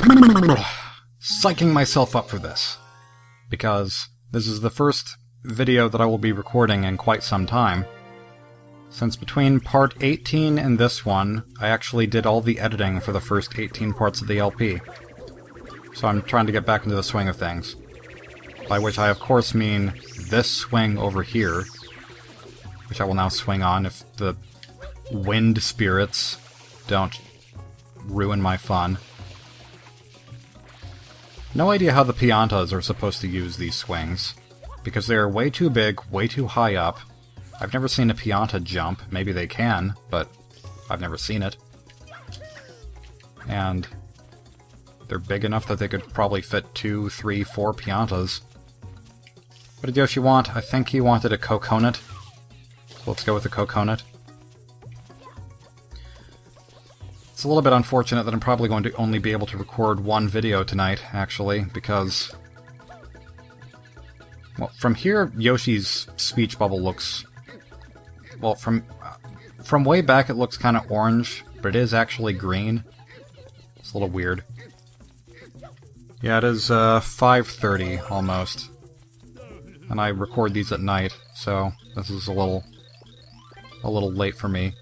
Psyching myself up for this, because this is the first video that I will be recording in quite some time. Since between part 18 and this one, I actually did all the editing for the first 18 parts of the LP. So I'm trying to get back into the swing of things. By which I of course mean this swing over here, which I will now swing on if the wind spirits don't ruin my fun. No idea how the Piantas are supposed to use these swings, because they are way too big, way too high up. I've never seen a Pianta jump. Maybe they can, but I've never seen it. And they're big enough that they could probably fit 2, 3, 4 Piantas. What did Yoshi want? I think he wanted a coconut. So let's go with the coconut. It's a little bit unfortunate that I'm probably going to only be able to record one video tonight, actually, because... well, from here, Yoshi's speech bubble looks... well, from way back it looks kind of orange, but it is actually green. It's a little weird. Yeah, it is 5:30, almost. And I record these at night, so this is a little late for me.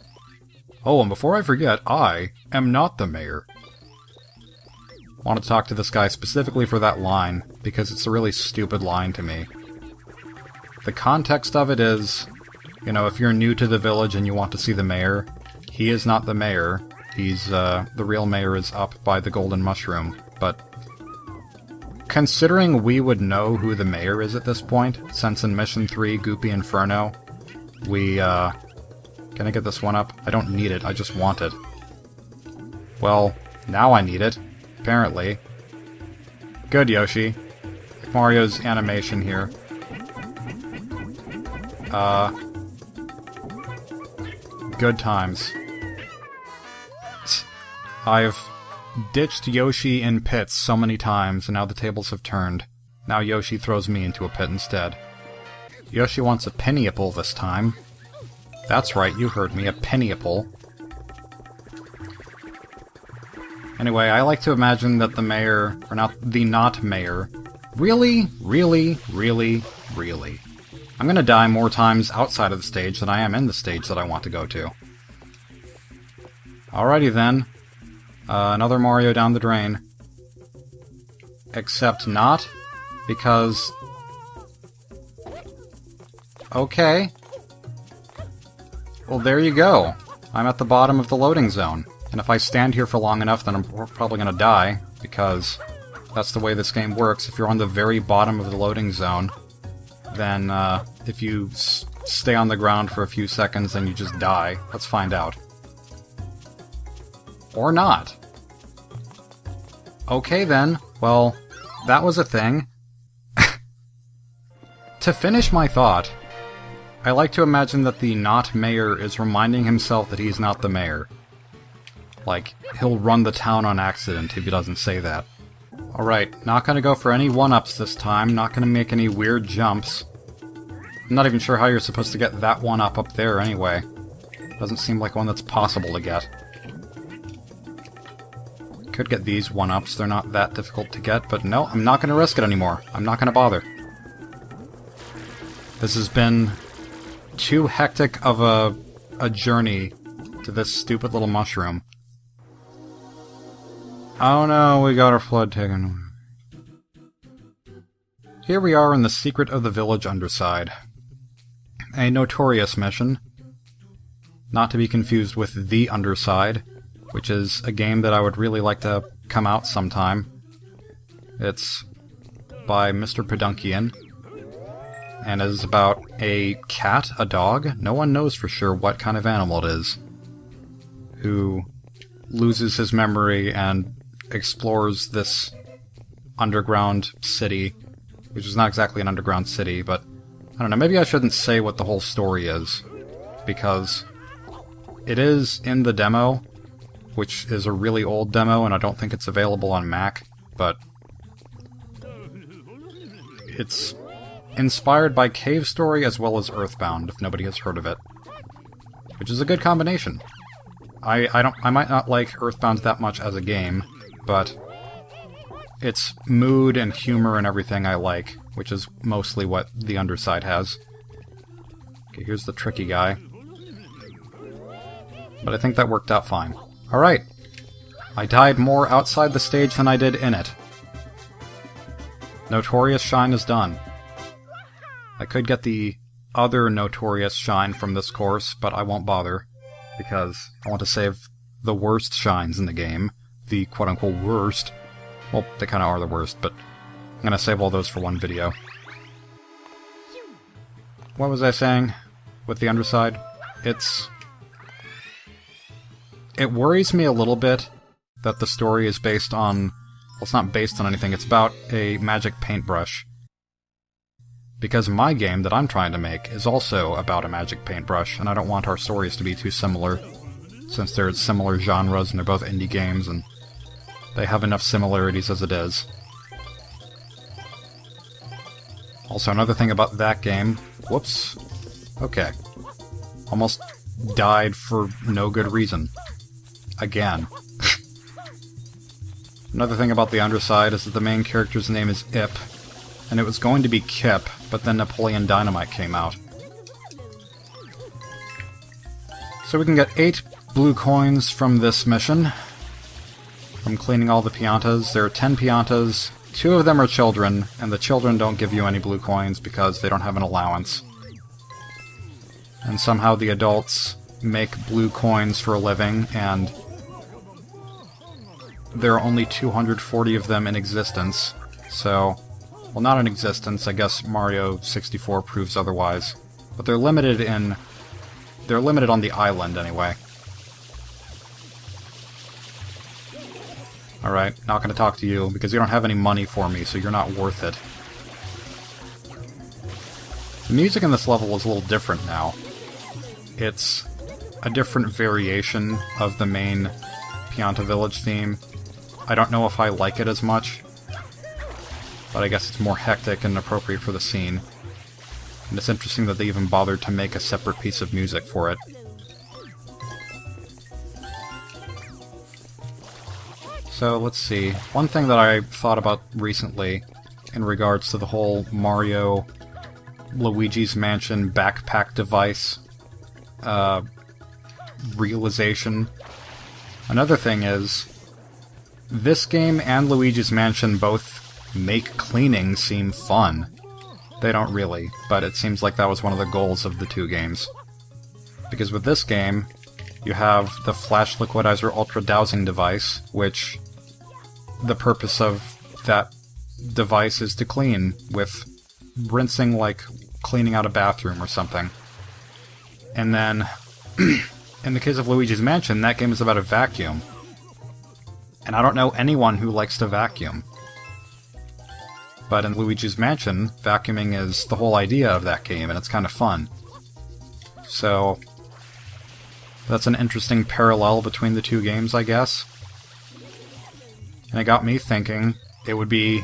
Oh, and before I forget, I am not the mayor. I want to talk to this guy specifically for that line, because it's a really stupid line to me. The context of it is, you know, if you're new to the village and you want to see the mayor, he is not the mayor. He's, the real mayor is up by the golden mushroom. But considering we would know who the mayor is at this point, since in Mission 3, Goopy Inferno, we, can I get this one up? I don't need it, I just want it. Well, now I need it, apparently. Good, Yoshi. Like Mario's animation here. Good times. I've ditched Yoshi in pits so many times, and now the tables have turned. Now Yoshi throws me into a pit instead. Yoshi wants a penny-apple this time. That's right, you heard me, a penny-apple. Anyway, I like to imagine that the mayor, or not mayor, really? I'm gonna die more times outside of the stage than I am in the stage that I want to go to. Alrighty then. Another Mario down the drain. Except not, because... okay. Well, there you go. I'm at the bottom of the loading zone. And if I stand here for long enough, then I'm probably gonna die, because that's the way this game works. If you're on the very bottom of the loading zone, then if you stay on the ground for a few seconds, then you just die. Let's find out. Or not. Okay then, well, that was a thing. To finish my thought, I like to imagine that the not mayor is reminding himself that he's not the mayor. Like, he'll run the town on accident if he doesn't say that. Alright, not gonna go for any one-ups this time, not gonna make any weird jumps. I'm not even sure how you're supposed to get that one-up up there anyway. Doesn't seem like one that's possible to get. Could get these one-ups, they're not that difficult to get, but no, I'm not gonna risk it anymore. I'm not gonna bother. This has been too hectic of a journey to this stupid little mushroom. Oh no, we got our flood taken. Here we are in the secret of the village underside. A notorious mission. Not to be confused with The Underside, which is a game that I would really like to come out sometime. It's by Mr. Pedunkian, and is about a cat, a dog, no one knows for sure what kind of animal it is, who loses his memory and explores this underground city, which is not exactly an underground city, but I don't know, maybe I shouldn't say what the whole story is, because it is in the demo, which is a really old demo, and I don't think it's available on Mac, but it's inspired by Cave Story as well as Earthbound, if nobody has heard of it. Which is a good combination. I might not like Earthbound that much as a game, but its mood and humor and everything I like, which is mostly what the underside has. Okay, here's the tricky guy. But I think that worked out fine. Alright. I died more outside the stage than I did in it. Notorious Shine is done. I could get the other Notorious Shine from this course, but I won't bother, because I want to save the worst shines in the game. The quote-unquote worst. Well, they kind of are the worst, but I'm going to save all those for one video. What was I saying with the underside? It worries me a little bit that the story is based on... Well, it's not based on anything, it's about a magic paintbrush. Because my game that I'm trying to make is also about a magic paintbrush, and I don't want our stories to be too similar, since they're similar genres and they're both indie games, and they have enough similarities as it is. Also, another thing about that game... Whoops. Okay. Almost died for no good reason. Again. Another thing about the underside is that the main character's name is Ip, and it was going to be Kip, but then Napoleon Dynamite came out. So we can get 8 blue coins from this mission, from cleaning all the piantas. There are 10 piantas, 2 of them are children, and the children don't give you any blue coins because they don't have an allowance. And somehow the adults make blue coins for a living, and there are only 240 of them in existence, so... Well, not in existence, I guess Mario 64 proves otherwise. But they're limited in... They're limited on the island, anyway. Alright, not gonna talk to you, because you don't have any money for me, so you're not worth it. The music in this level is a little different now. It's a different variation of the main Pianta Village theme. I don't know if I like it as much, but I guess it's more hectic and appropriate for the scene. And it's interesting that they even bothered to make a separate piece of music for it. So, let's see. One thing that I thought about recently, in regards to the whole Mario Luigi's Mansion backpack device realization. Another thing is, this game and Luigi's Mansion both make cleaning seem fun. They don't really, but it seems like that was one of the goals of the two games. Because with this game, you have the Flash Liquidizer Ultra Dowsing device, which the purpose of that device is to clean, with rinsing like cleaning out a bathroom or something. And then, in the case of Luigi's Mansion, that game is about a vacuum. And I don't know anyone who likes to vacuum. But in Luigi's Mansion, vacuuming is the whole idea of that game, and it's kind of fun. So, that's an interesting parallel between the two games, I guess. And it got me thinking, it would be...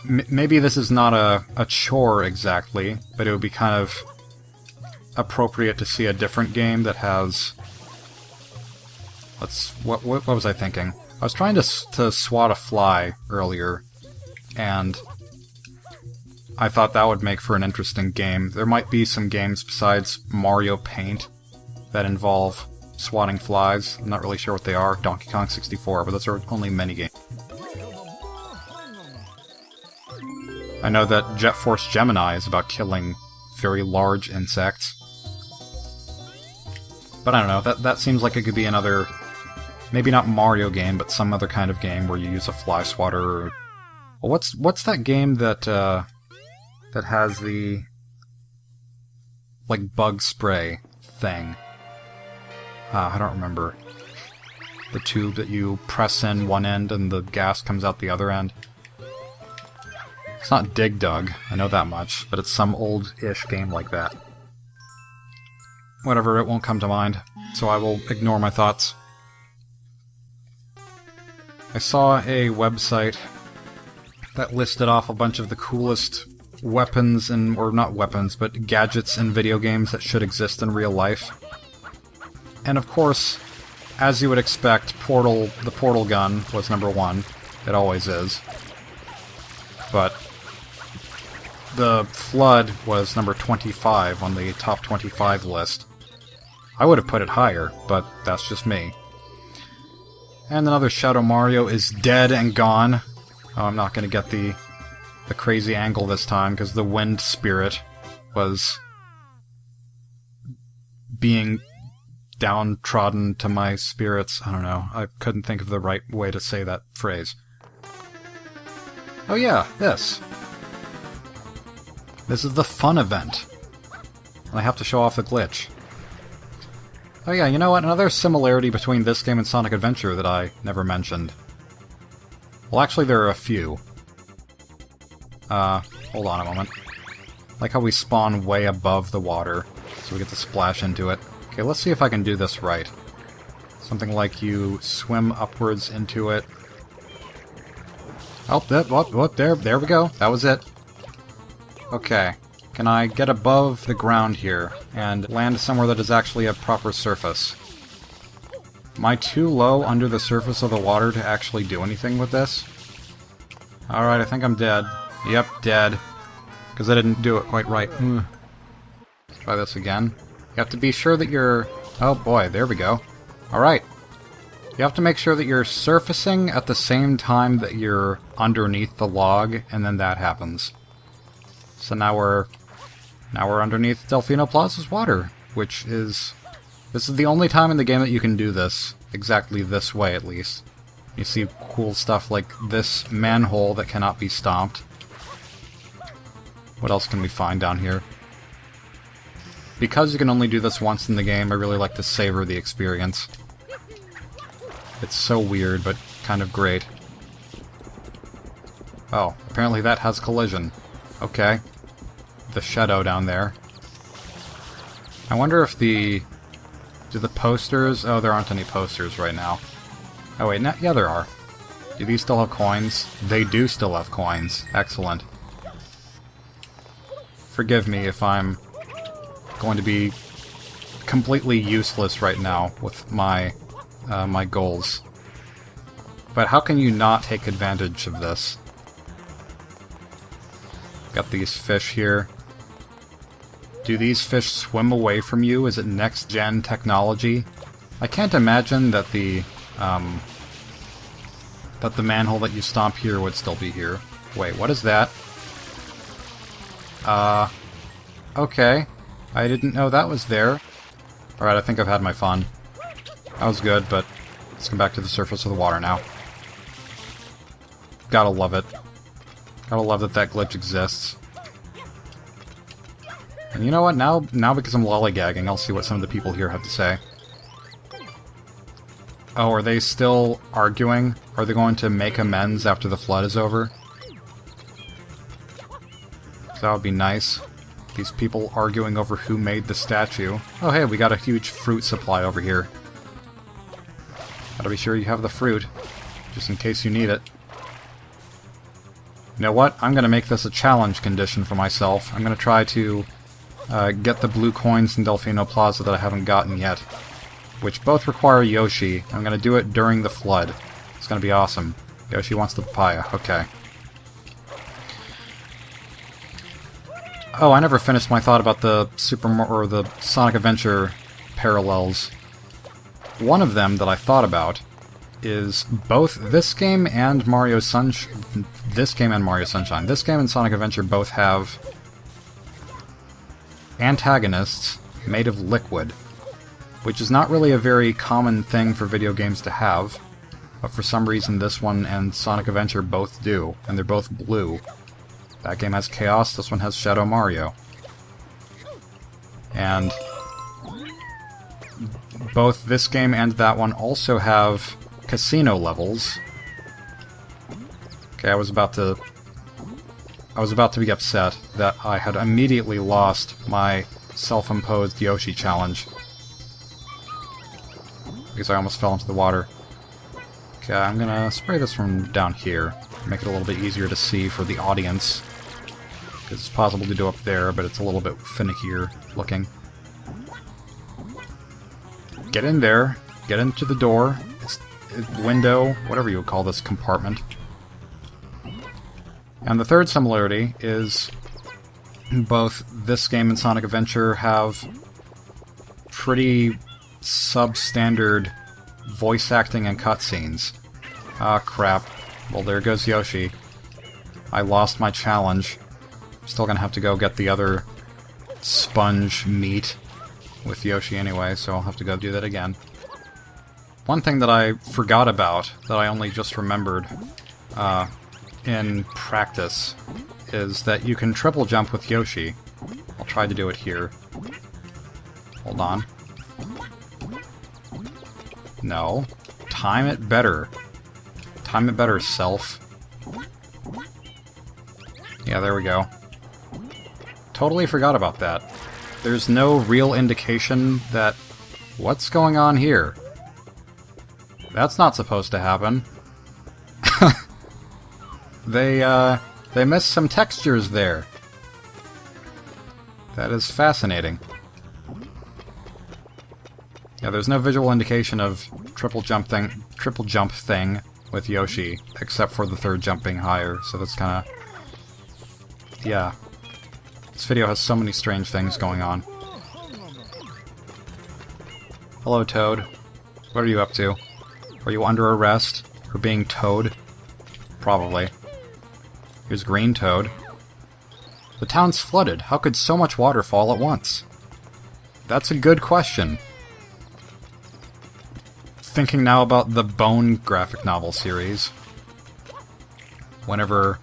maybe this is not a chore exactly, but it would be kind of appropriate to see a different game that has... What was I thinking? I was trying to swat a fly earlier, and I thought that would make for an interesting game. There might be some games besides Mario Paint that involve swatting flies. I'm not really sure what they are. Donkey Kong 64, but those are only minigames. I know that Jet Force Gemini is about killing very large insects. But I don't know, that seems like it could be another... Maybe not Mario game, but some other kind of game where you use a fly swatter or... Well, what's that game that that has the like bug spray thing? I don't remember. The tube that you press in one end and the gas comes out the other end. It's not Dig Dug, I know that much, but it's some old-ish game like that. Whatever, it won't come to mind, so I will ignore my thoughts. I saw a website that listed off a bunch of the coolest weapons or not weapons, but gadgets in video games that should exist in real life. And of course, as you would expect, the portal gun was number one. It always is. But the Flood was number 25 on the top 25 list. I would have put it higher, but that's just me. And another Shadow Mario is dead and gone. Oh, I'm not going to get the crazy angle this time, because the Wind Spirit was being downtrodden to my spirits. I don't know. I couldn't think of the right way to say that phrase. Oh yeah, this. This is the fun event. And I have to show off the glitch. Oh yeah, you know what? Another similarity between this game and Sonic Adventure that I never mentioned. Well, actually, there are a few. Hold on a moment. Like how we spawn way above the water, so we get to splash into it. Okay, let's see if I can do this right. Something like you swim upwards into it. Oh, there we go. That was it. Okay. Can I get above the ground here and land somewhere that is actually a proper surface? Am I too low under the surface of the water to actually do anything with this? Alright, I think I'm dead. Yep, dead. Because I didn't do it quite right. Let's try this again. You have to be sure that you're... Oh boy, there we go. Alright. You have to make sure that you're surfacing at the same time that you're underneath the log, and then that happens. So now we're underneath Delfino Plaza's water, which is... This is the only time in the game that you can do this, exactly this way at least. You see cool stuff like this manhole that cannot be stomped. What else can we find down here? Because you can only do this once in the game, I really like to savor the experience. It's so weird, but kind of great. Oh, apparently that has collision. Okay. The shadow down there. I wonder if the... Do the posters... Oh, there aren't any posters right now. Oh wait, yeah there are. Do these still have coins? They do still have coins. Excellent. Forgive me if I'm going to be completely useless right now with my my goals. But how can you not take advantage of this? Got these fish here. Do these fish swim away from you? Is it next-gen technology? I can't imagine that the manhole that you stomp here would still be here. Wait, what is that? Okay. I didn't know that was there. Alright, I think I've had my fun. That was good, but let's come back to the surface of the water now. Gotta love it. Gotta love that that glitch exists. And you know what? Now because I'm lollygagging, I'll see what some of the people here have to say. Oh, are they still arguing? Are they going to make amends after the flood is over? That would be nice. These people arguing over who made the statue. Oh hey, we got a huge fruit supply over here. Gotta be sure you have the fruit, just in case you need it. You know what? I'm gonna make this a challenge condition for myself. I'm gonna try to get the blue coins in Delfino Plaza that I haven't gotten yet, which both require Yoshi. I'm gonna do it during the flood. It's gonna be awesome. Yoshi wants the papaya. Okay. Oh, I never finished my thought about the the Sonic Adventure parallels. One of them that I thought about is both this game and Mario Sunshine. This game and Sonic Adventure both have antagonists made of liquid, which is not really a very common thing for video games to have, but for some reason this one and Sonic Adventure both do, and they're both blue. That game has Chaos, this one has Shadow Mario. And both this game and that one also have casino levels. Okay, I was about to be upset that I had immediately lost my self-imposed Yoshi challenge. Because I almost fell into the water. Okay, I'm gonna spray this from down here. Make it a little bit easier to see for the audience. Because it's possible to do up there, but it's a little bit finickier looking. Get in there. Get into the door. Window. Whatever you would call this compartment. And the third similarity is both this game and Sonic Adventure have pretty substandard voice acting and cutscenes. Ah, crap. Well, there goes Yoshi. I lost my challenge. Still gonna have to go get the other sponge meat with Yoshi anyway, so I'll have to go do that again. One thing that I forgot about, that I only just remembered in practice, is that you can triple jump with Yoshi. I'll try to do it here. Hold on. No. Time it better. Time it better, self. Yeah, there we go. Totally forgot about that. There's no real indication that... What's going on here? That's not supposed to happen. They missed some textures there. That is fascinating. Yeah, there's no visual indication of triple jump thing with Yoshi, except for the third jump being higher, so that's kinda... Yeah. This video has so many strange things going on. Hello, Toad. What are you up to? Are you under arrest for being Toad? Probably. Here's Green Toad. The town's flooded. How could so much water fall at once? That's a good question. Thinking now about the Bone graphic novel series. Whenever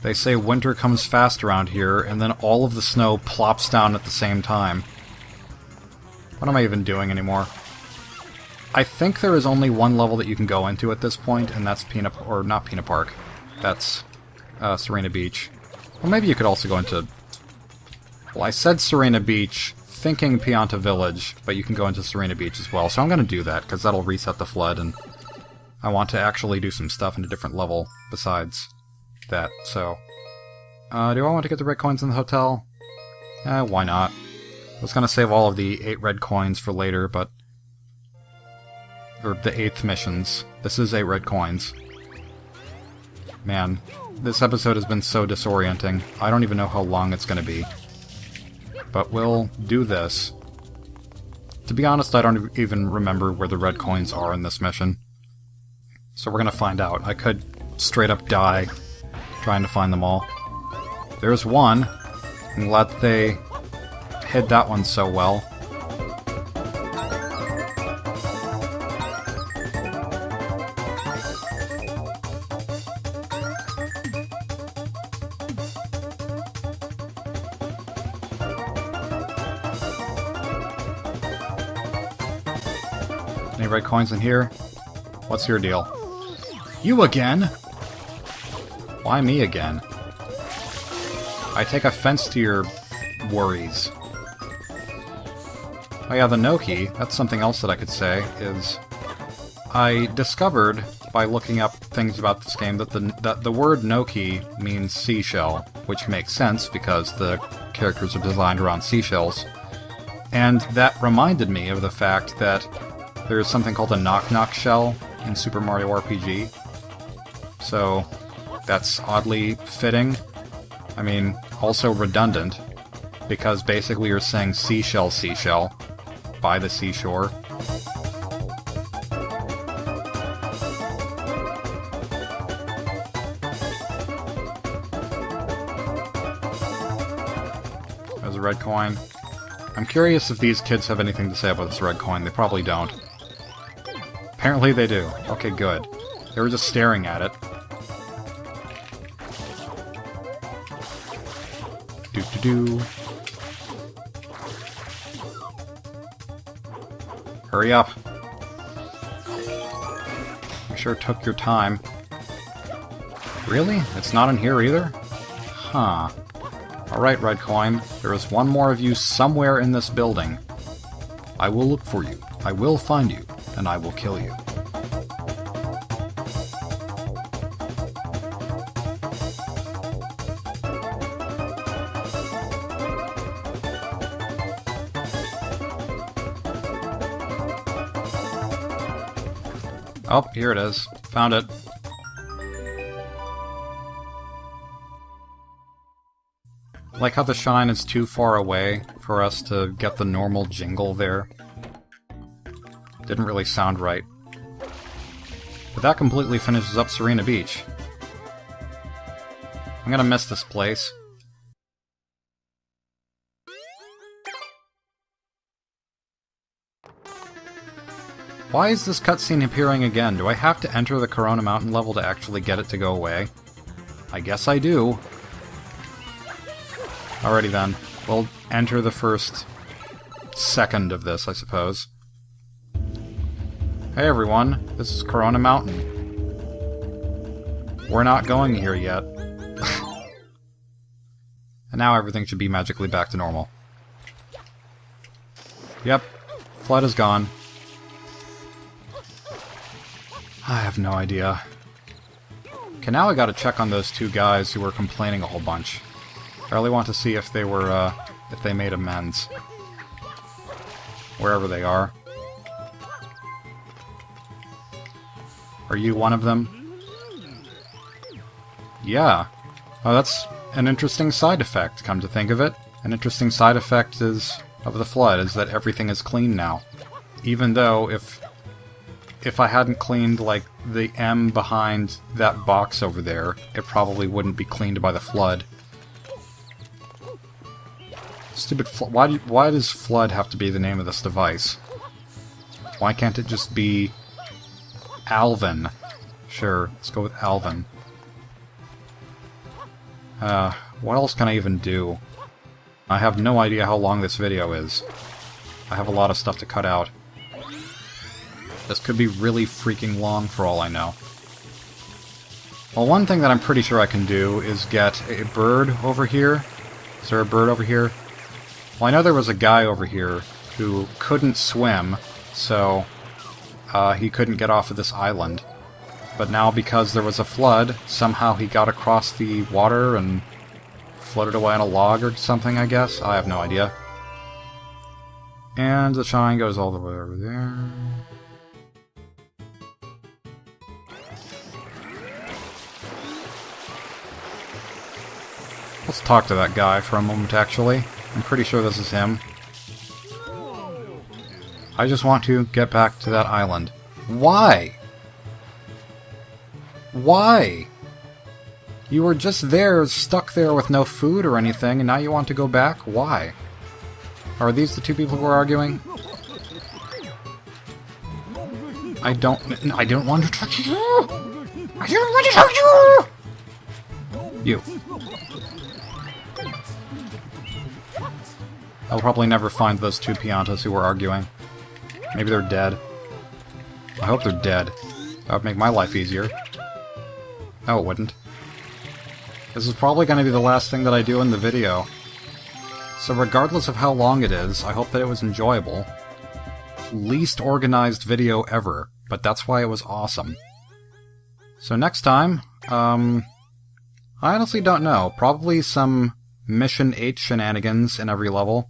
they say winter comes fast around here, and then all of the snow plops down at the same time. What am I even doing anymore? I think there is only one level that you can go into at this point, and that's not Peanut Park. That's Serena Beach. Well, maybe you could also go into... Well, I said Serena Beach, thinking Pianta Village, but you can go into Serena Beach as well, so I'm going to do that, because that'll reset the flood, and I want to actually do some stuff in a different level besides that, so... do I want to get the red coins in the hotel? Why not? I was going to save all of the 8 red coins for later, but... Or the 8th missions. This is 8 red coins. Man, this episode has been so disorienting. I don't even know how long it's going to be. But we'll do this. To be honest, I don't even remember where the red coins are in this mission. So we're going to find out. I could straight up die trying to find them all. There's one. I'm glad that they hid that one so well. Any red coins in here? What's your deal? You again? Why me again? I take offense to your worries. Oh yeah, the Noki, that's something else that I could say, is... I discovered, by looking up things about this game, that the word Noki means seashell, which makes sense because the characters are designed around seashells. And that reminded me of the fact that there's something called a knock-knock shell in Super Mario RPG. So, that's oddly fitting. I mean, also redundant, because basically you're saying seashell, seashell, by the seashore. There's a red coin. I'm curious if these kids have anything to say about this red coin. They probably don't. Apparently they do. Okay, good. They were just staring at it. Do-do-do. Hurry up. You sure took your time. Really? It's not in here either? Huh. Alright, red coin. There is one more of you somewhere in this building. I will look for you. I will find you. And I will kill you. Oh, here it is. Found it. Like how the shine is too far away for us to get the normal jingle there. Didn't really sound right. But that completely finishes up Serena Beach. I'm gonna miss this place. Why is this cutscene appearing again? Do I have to enter the Corona Mountain level to actually get it to go away? I guess I do. Alrighty then. We'll enter the first second of this, I suppose. Hey everyone, this is Corona Mountain. We're not going here yet. And now everything should be magically back to normal. Yep, flood is gone. I have no idea. Okay, now I gotta check on those two guys who were complaining a whole bunch. I really want to see if they were, if they made amends. Wherever they are. Are you one of them? Yeah. Oh, that's an interesting side effect, come to think of it. An interesting side effect of the flood is that everything is clean now. Even though, if I hadn't cleaned, like, the M behind that box over there, it probably wouldn't be cleaned by the flood. Stupid why does flood have to be the name of this device? Why can't it just be Alvin? Sure, let's go with Alvin. What else can I even do? I have no idea how long this video is. I have a lot of stuff to cut out. This could be really freaking long for all I know. Well, one thing that I'm pretty sure I can do is get a bird over here. Is there a bird over here? Well, I know there was a guy over here who couldn't swim, so he couldn't get off of this island. But now, because there was a flood, somehow he got across the water and floated away on a log or something, I guess? I have no idea. And the shine goes all the way over there. Let's talk to that guy for a moment, actually. I'm pretty sure this is him. I just want to get back to that island. Why? Why? You were just there, stuck there with no food or anything, and now you want to go back? Why? Are these the two people who are arguing? I don't want to touch you! I don't want to touch you! You. I'll probably never find those two Piantas who were arguing. Maybe they're dead. I hope they're dead. That would make my life easier. No, it wouldn't. This is probably going to be the last thing that I do in the video. So regardless of how long it is, I hope that it was enjoyable. Least organized video ever, but that's why it was awesome. So next time, I honestly don't know. Probably some Mission 8 shenanigans in every level.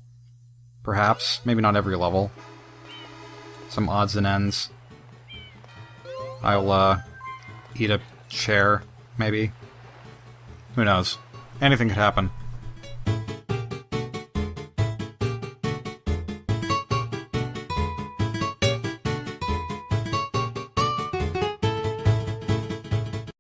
Perhaps. Maybe not every level. Some odds and ends. I'll, eat a chair, maybe. Who knows? Anything could happen.